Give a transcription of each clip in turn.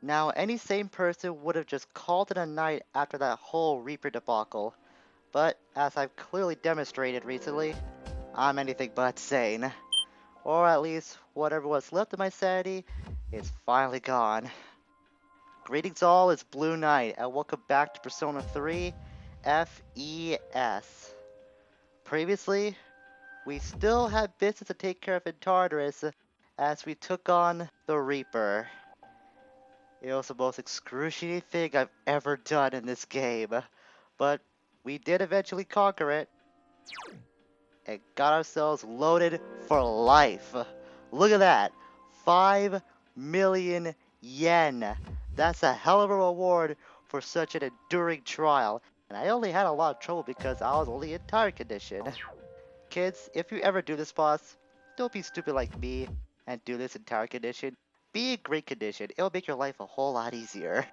Now, any sane person would have just called it a night after that whole Reaper debacle, but as I've clearly demonstrated recently, I'm anything but sane. Or at least, whatever was left of my sanity is finally gone. Greetings all, it's Blue Knight, and welcome back to Persona 3 FES. Previously, we still had business to take care of in Tartarus as we took on the Reaper. It was the most excruciating thing I've ever done in this game, but we did eventually conquer it and got ourselves loaded for life. Look at that, 5 million yen. That's a hell of a reward for such an enduring trial, and I only had a lot of trouble because I was only in tired condition. Kids, if you ever do this boss, don't be stupid like me and do this in tired condition. Be in great condition, it'll make your life a whole lot easier.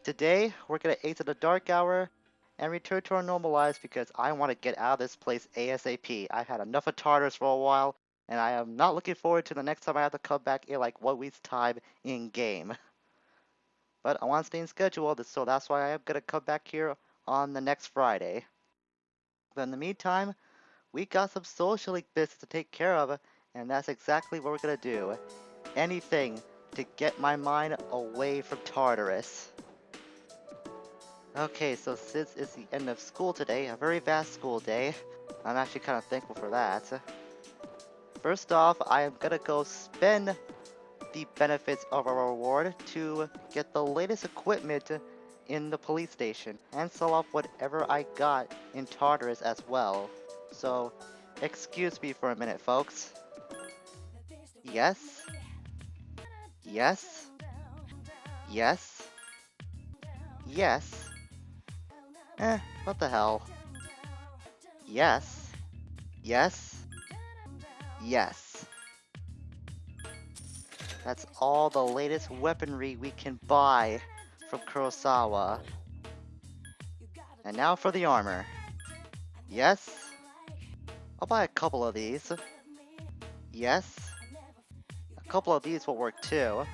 Today, we're gonna exit the dark hour and return to our normal lives because I want to get out of this place ASAP. I've had enough of Tartarus for a while, and I am not looking forward to the next time I have to come back in like 1 week's time in game. But I want to stay in schedule, so that's why I am gonna come back here on the next Friday. But in the meantime, we got some social league business to take care of, and that's exactly what we're gonna do. Anything to get my mind away from Tartarus. Okay, so since it's the end of school today, a very vast school day, I'm actually kind of thankful for that. First off, I am gonna go spend the benefits of our reward to get the latest equipment in the police station and sell off whatever I got in Tartarus as well. So, excuse me for a minute, folks. Yes? Yes? Yes? Yes? What the hell? Yes? Yes? Yes. That's all the latest weaponry we can buy from Kurosawa. And now for the armor. Yes? I'll buy a couple of these. Yes? A couple of these will work too.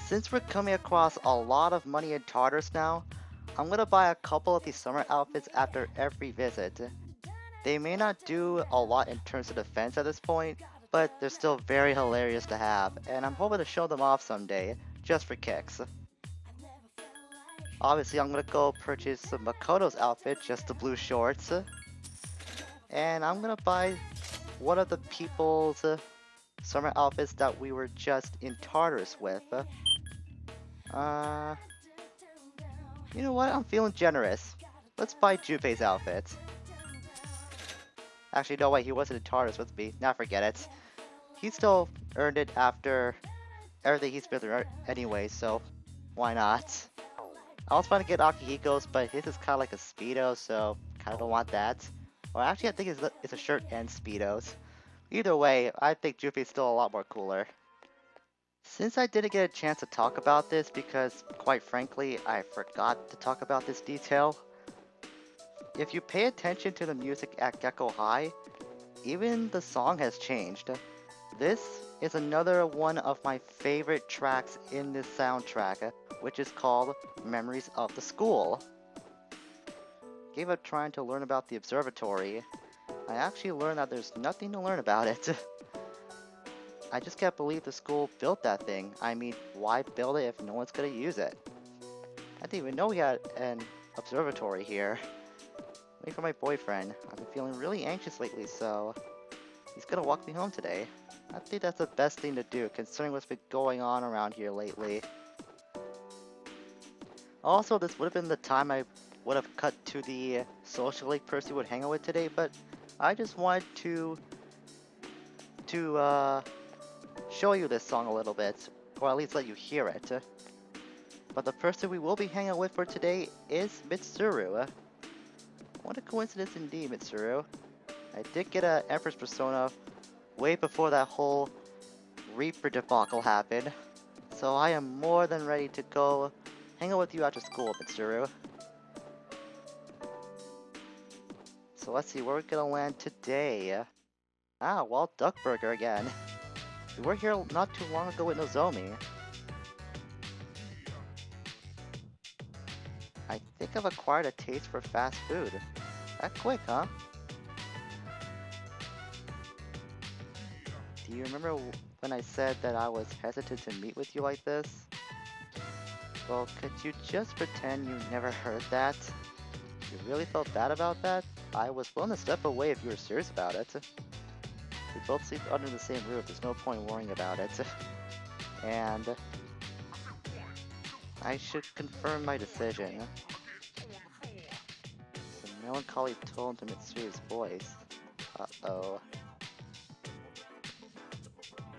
Since we're coming across a lot of money in Tartarus now, I'm gonna buy a couple of these summer outfits after every visit. They may not do a lot in terms of defense at this point, but they're still very hilarious to have, and I'm hoping to show them off someday, just for kicks. Obviously, I'm gonna go purchase some Makoto's outfit, just the blue shorts. And I'm gonna buy one of the people's summer outfits that we were just in Tartarus with. You know what? I'm feeling generous. Let's buy Junpei's outfit. Actually, no, wait, he wasn't in Tartarus with me. Now forget it. He still earned it after everything he's been through anyway, so why not? I was trying to get Akihiko's, but his is kind of like a Speedo, so kind of don't want that. Or actually, I think it's a shirt and Speedos. Either way, I think Junpei's still a lot more cooler. Since I didn't get a chance to talk about this because, quite frankly, I forgot to talk about this detail, if you pay attention to the music at Gecko High, even the song has changed. This is another one of my favorite tracks in this soundtrack, which is called Memories of the School. Gave up trying to learn about the observatory. I actually learned that there's nothing to learn about it. I just can't believe the school built that thing. I mean, why build it if no one's gonna use it? I didn't even know we had an observatory here. Wait for my boyfriend. I've been feeling really anxious lately, so he's gonna walk me home today. I think that's the best thing to do, considering what's been going on around here lately. Also, this would have been the time I would have cut to the social league person would hang out with today, but I just wanted to show you this song a little bit, or at least let you hear it. But the person we will be hanging out with for today is Mitsuru. What a coincidence indeed, Mitsuru. I did get an Empress persona way before that whole Reaper debacle happened, so I am more than ready to go hang out with you after school, Mitsuru. So let's see where we're gonna land today. Ah, well, Duck Burger again. We were here not too long ago with Nozomi. I think I've acquired a taste for fast food. That quick, huh? Do you remember when I said that I was hesitant to meet with you like this? Well, could you just pretend you never heard that? You really felt bad about that? I was willing to step away if you were serious about it. We both sleep under the same roof, there's no point worrying about it. And I should confirm my decision. It's a melancholy tone to Mitsuru's voice. Uh-oh.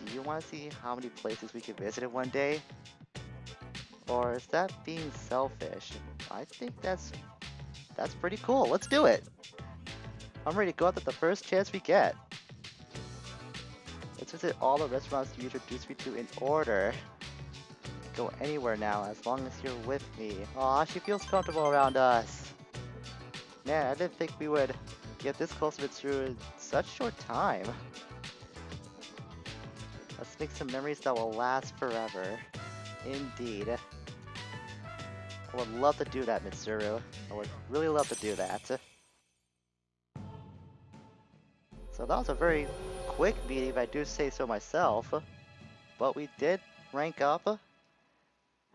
Do you want to see how many places we could visit in one day? Or is that being selfish? I think that's pretty cool. Let's do it! I'm ready to go out at the first chance we get. Let's visit all the restaurants you introduced me to in order. Go anywhere now, as long as you're with me. Aw, she feels comfortable around us. Man, I didn't think we would get this close to Mitsuru in such short time. Let's make some memories that will last forever. Indeed. I would love to do that, Mitsuru. I would really love to do that. So that was a very quick meeting, if I do say so myself. But we did rank up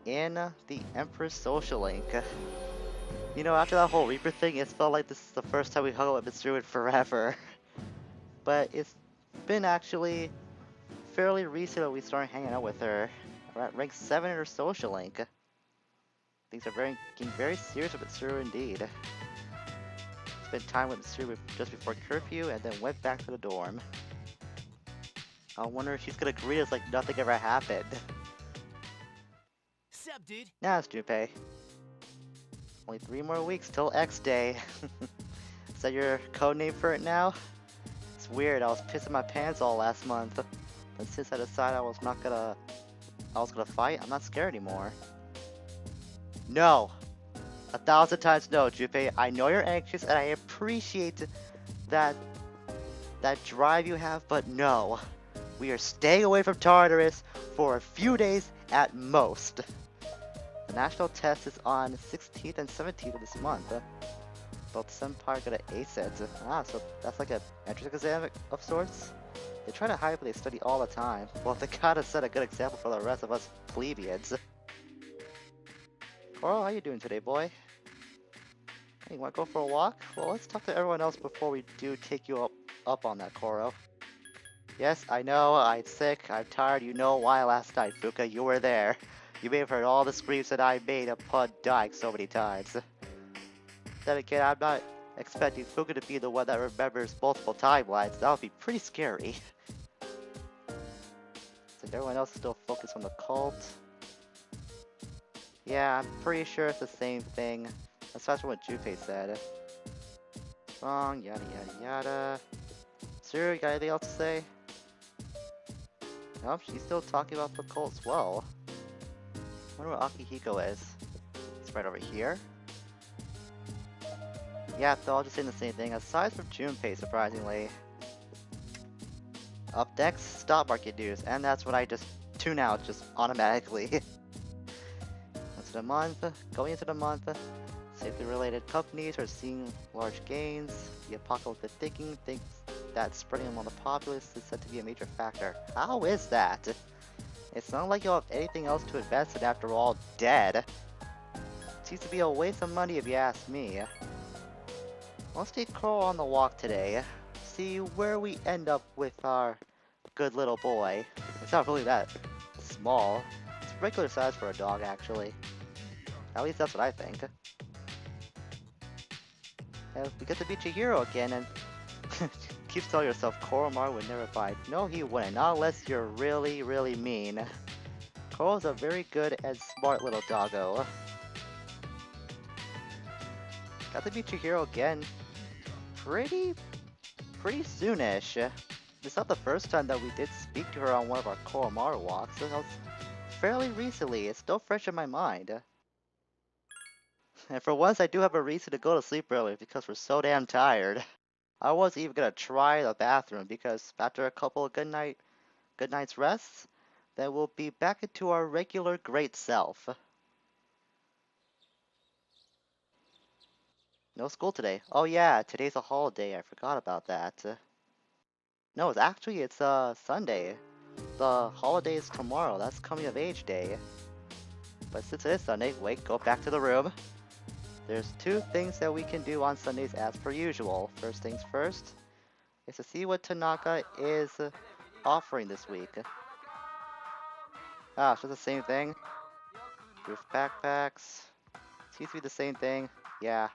in the Empress Social Link. You know, after that whole Reaper thing, it felt like this is the first time we hung out with Mitsuru in forever. But it's been actually fairly recent that we started hanging out with her. We're at rank 7 in her Social Link. Things are getting very serious with Mitsuru indeed. Spent time with Mitsuru just before curfew and then went back to the dorm. I wonder if she's gonna greet us like nothing ever happened. Sup, dude? Nah, it's Junpei. Only 3 more weeks till X Day. Is that your code name for it now? It's weird, I was pissing my pants all last month. But since I decided I was gonna fight, I'm not scared anymore. No! 1,000 times no, Junpei. I know you're anxious and I appreciate that drive you have, but no. We are staying away from Tartarus for a few days at most. The national test is on 16th and 17th of this month. Both Senpai are gonna ace it. Ah, so that's like an entrance exam of sorts? They try to hide, but they study all the time. Well, they gotta set a good example for the rest of us plebeians. Coral, how you doing today, boy? Hey, you wanna go for a walk? Well, let's talk to everyone else before we do take you up on that, Coral. Yes, I know, I'm sick, I'm tired, you know why last night, Fuka, you were there. You may have heard all the screams that I made upon dying so many times. Then again, I'm not expecting Fuka to be the one that remembers multiple timelines, that would be pretty scary. So everyone else is still focused on the cult. Yeah, I'm pretty sure it's the same thing. That's what Junpei said. Wrong, yada yada yada. Sir, you got anything else to say? Nope, she's still talking about the cult as well. I wonder what Akihiko is. It's right over here. Yeah, they're all just saying the same thing, aside from Junpei, surprisingly. Up next, stock market news, and that's what I just tune out just automatically. Into the month, going into the month, safely related companies are seeing large gains. The apocalyptic thinking thinks that spreading among the populace is said to be a major factor. How is that? It's not like you'll have anything else to invest in after we're all dead. Seems to be a waste of money if you ask me. Let's take Coral on the walk today. See where we end up with our good little boy. It's not really that small. It's regular size for a dog, actually. At least that's what I think. And we get to meet Chihiro again, and keep telling yourself Koromaru would never fight. No, he wouldn't, not unless you're really, really mean. Coral's a very good and smart little doggo. Got to meet Chihiro again pretty soonish. It's not the first time that we did speak to her on one of our Koromaru walks. That was fairly recently. It's still fresh in my mind. And for once, I do have a reason to go to sleep early because we're so damn tired. I wasn't even gonna try the bathroom because after a couple of good night's rests, then we'll be back into our regular great self. No school today. Oh yeah, today's a holiday. I forgot about that. No, it's Sunday. The holiday is tomorrow. That's coming of age day. But since it is Sunday, wait, go back to the room. There's two things that we can do on Sundays as per usual. First things first is to see what Tanaka is offering this week. Ah, it's just the same thing. Roof backpacks. Seems to be the same thing. Yeah.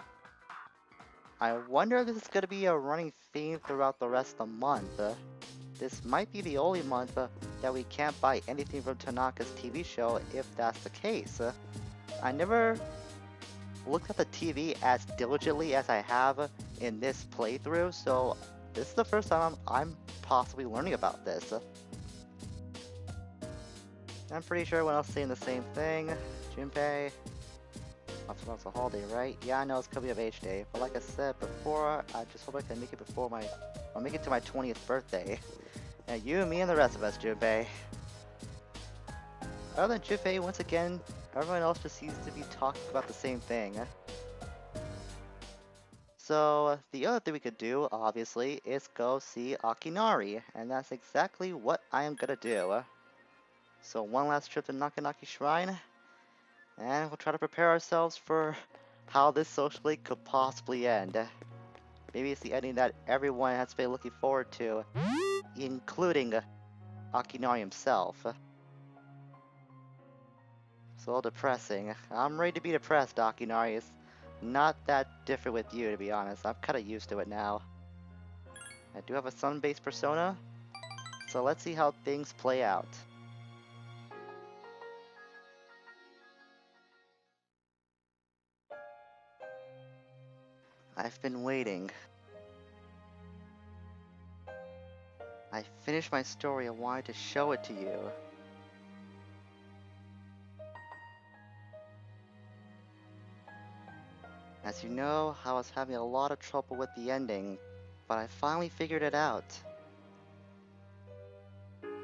I wonder if this is going to be a running theme throughout the rest of the month. This might be the only month that we can't buy anything from Tanaka's TV show if that's the case. I never looked at the TV as diligently as I have in this playthrough, so this is the first time I'm possibly learning about this. I'm pretty sure everyone else is saying the same thing. Junpei. Tomorrow's a holiday, right? Yeah, I know it's coming of age day, but like I said before, I just hope I can make it I'll make it to my 20th birthday. And you, me, and the rest of us, Junpei. Other than Junpei, once again, everyone else just seems to be talking about the same thing. So, the other thing we could do, obviously, is go see Akinari, and that's exactly what I am gonna do. So, one last trip to Nakanaki Shrine, and we'll try to prepare ourselves for how this social league could possibly end. Maybe it's the ending that everyone has been looking forward to, including Akinari himself. So depressing. I'm ready to be depressed, Akinari. It's not that different with you, to be honest. I'm kinda used to it now. I do have a sun-based persona, so let's see how things play out. I've been waiting. I finished my story and wanted to show it to you. As you know, I was having a lot of trouble with the ending, but I finally figured it out.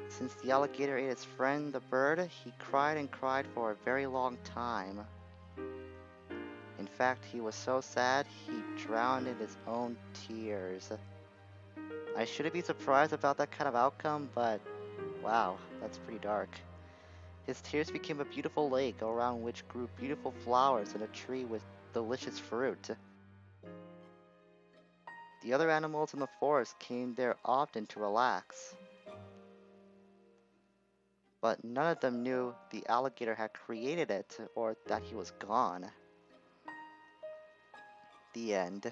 Since the alligator ate his friend, the bird, he cried and cried for a very long time. In fact, he was so sad, he drowned in his own tears. I shouldn't be surprised about that kind of outcome, but wow, that's pretty dark. His tears became a beautiful lake around which grew beautiful flowers and a tree with delicious fruit. The other animals in the forest came there often to relax, but none of them knew the alligator had created it or that he was gone. The end.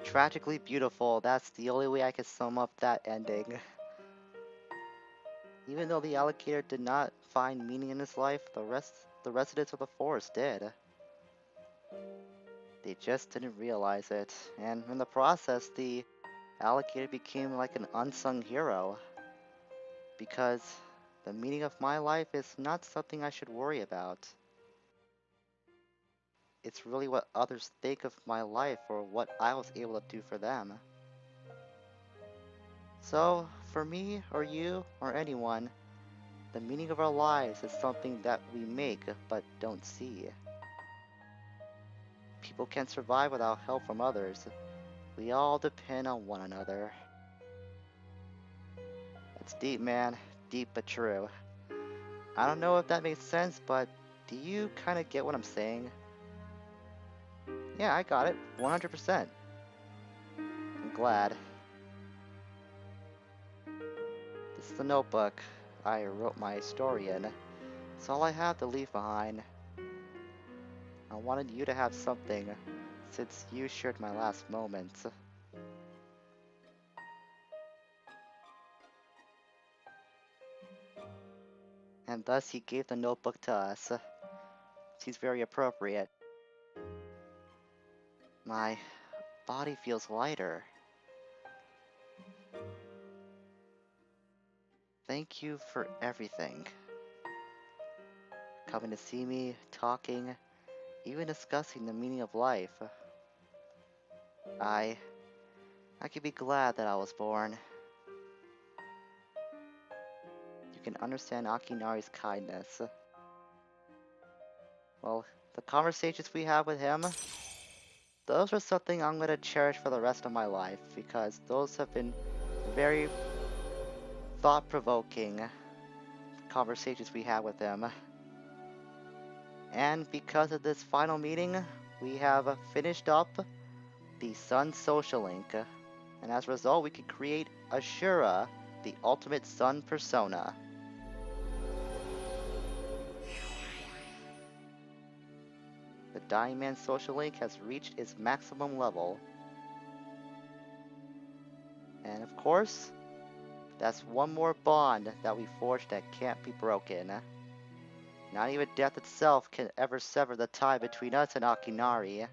Tragically beautiful, that's the only way I can sum up that ending. Even though the alligator did not find meaning in his life, the residents of the forest did. They just didn't realize it, and in the process, the alligator became like an unsung hero. Because the meaning of my life is not something I should worry about. It's really what others think of my life or what I was able to do for them. So, for me, or you, or anyone, the meaning of our lives is something that we make but don't see. People can't survive without help from others. We all depend on one another. It's deep, man. Deep but true. I don't know if that makes sense, but do you kind of get what I'm saying? Yeah, I got it. 100%. I'm glad. This is the notebook I wrote my story in. It's all I have to leave behind. I wanted you to have something, since you shared my last moments. And thus he gave the notebook to us. Seems very appropriate. My body feels lighter. Thank you for everything. Coming to see me, talking, even discussing the meaning of life. I can be glad that I was born. You can understand Akinari's kindness. Well, the conversations we have with him, those are something I'm gonna cherish for the rest of my life because those have been very thought-provoking conversations we had with him. And because of this final meeting, we have finished up the Sun Social Link. And as a result, we can create Ashura, the ultimate Sun persona. The Dying Man Social Link has reached its maximum level. And of course, that's one more bond that we forged that can't be broken. Not even death itself can ever sever the tie between us and Akinari.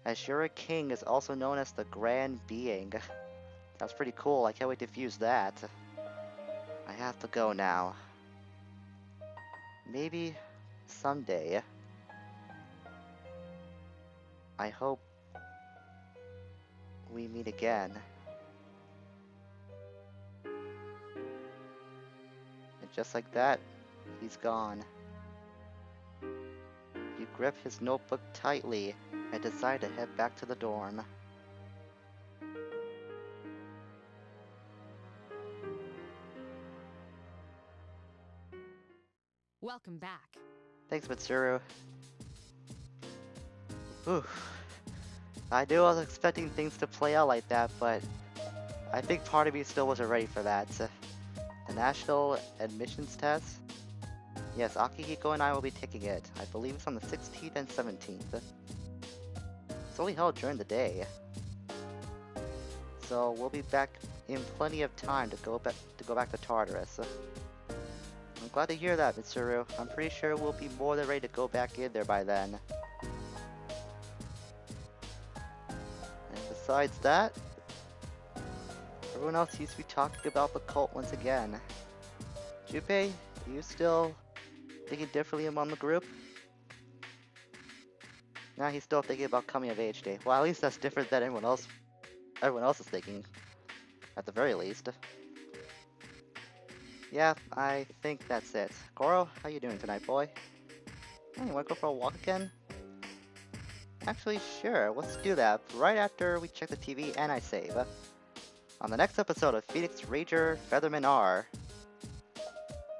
Ashura King is also known as the Grand Being. That's pretty cool, I can't wait to fuse that. I have to go now. Maybe someday. I hope we meet again. And just like that, he's gone. You grip his notebook tightly and decide to head back to the dorm. Welcome back. Thanks, Mitsuru. Whew. I knew I was expecting things to play out like that, but I think part of me still wasn't ready for that. The national admissions test? Yes, Akihiko and I will be taking it. I believe it's on the 16th and 17th. It's only held during the day. So we'll be back in plenty of time to go back to Tartarus. I'm glad to hear that, Mitsuru. I'm pretty sure we'll be more than ready to go back in there by then. And besides that, everyone else seems to be talking about the cult once again. Junpei, are you still thinking differently among the group? Nah, he's still thinking about coming of age day. Well, at least that's different than everyone else is thinking. At the very least. Yeah, I think that's it. Goro, how you doing tonight, boy? Hey, you wanna go for a walk again? Actually, sure, let's do that right after we check the TV and I save. On the next episode of Phoenix Ranger Featherman R.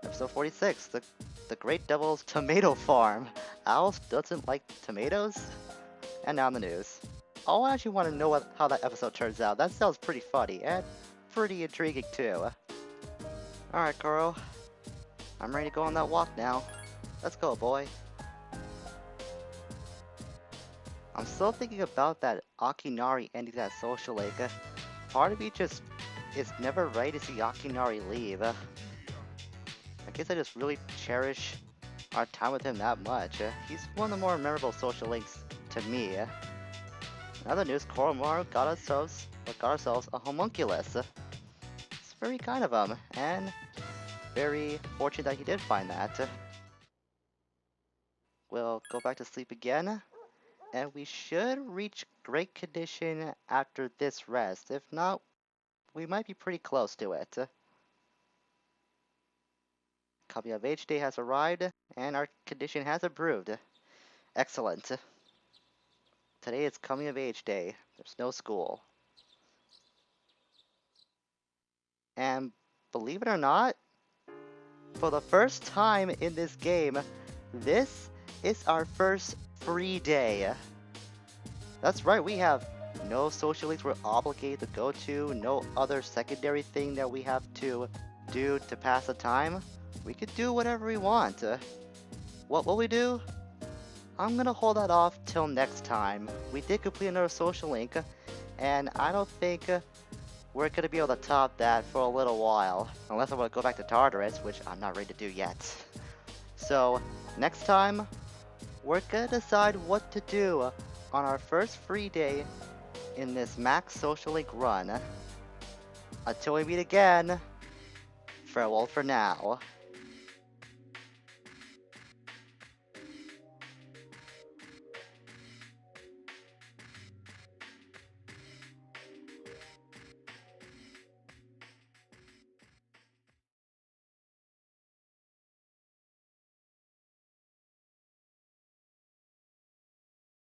Episode 46, the Great Devil's Tomato Farm. Alice doesn't like tomatoes? And now in the news. I actually want to know how that episode turns out. That sounds pretty funny and pretty intriguing too. Alright, Kuro. I'm ready to go on that walk now. Let's go, boy. I'm still thinking about that Akinari ending that social link. Part of me just is never ready to see Akinari leave. I guess I just really cherish our time with him that much. He's one of the more memorable social links to me. In other news, Koromaru got ourselves a homunculus. It's very kind of him, and very fortunate that he did find that. We'll go back to sleep again, and we should reach great condition after this rest. If not, we might be pretty close to it. Coming of age day has arrived, and our condition has improved. Excellent. Today is coming of age day. There's no school. And believe it or not, for the first time in this game, this is our first free day. That's right, we have no social links we're obligated to go to, no other secondary thing that we have to do to pass the time. We could do whatever we want. What will we do? I'm gonna hold that off till next time. We did complete another social link, and I don't think we're gonna be able to top that for a little while. Unless I want to go back to Tartarus, which I'm not ready to do yet. So, next time, we're gonna decide what to do on our first free day in this max social link run. Until we meet again, farewell for now.